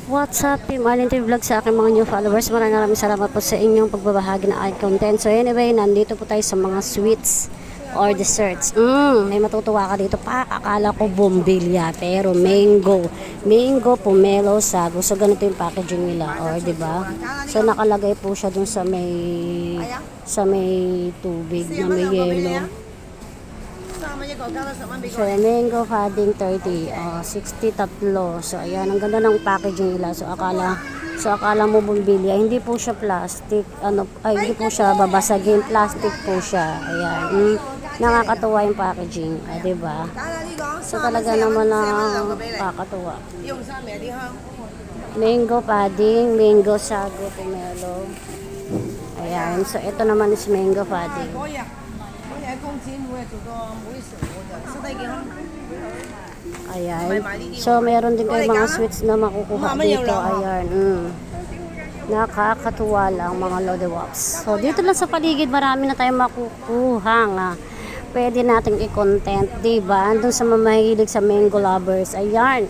What's up, Team Alintin Vlog sa aking mga new followers. Maraming salamat po sa inyong pagbabahagi ng aking content. So anyway, nandito po tayo sa mga sweets or desserts. May matutuwa ka dito pa. Akala ko bombilya, pero mango. Mango, pomelo, sago. So ganito yung packaging nila, or diba? So nakalagay po siya dun sa may tubig na may yelo. So, mango pudding 30, 60 tatlo. So, ayan, ang ganda ng packaging nila. So, akala mo bumbilya. Hindi po siya plastic. Hindi po siya babasagin. Plastic po siya. Ayan. Nakakatuwa yung packaging. Diba? So, talaga naman nakakatuwa. Mango pudding, mango sago, pomelo. Ayan. So, ito naman is mango pudding. Ayan. So, meron din kayo mga sweets na makukuha dito. Ayan. Nakakatuwa lang mga lodiwops. So, dito lang sa paligid, marami na tayong makukuha nga. Pwede nating i-content, diba? Andun sa mamahilig sa mango lovers. Ayan.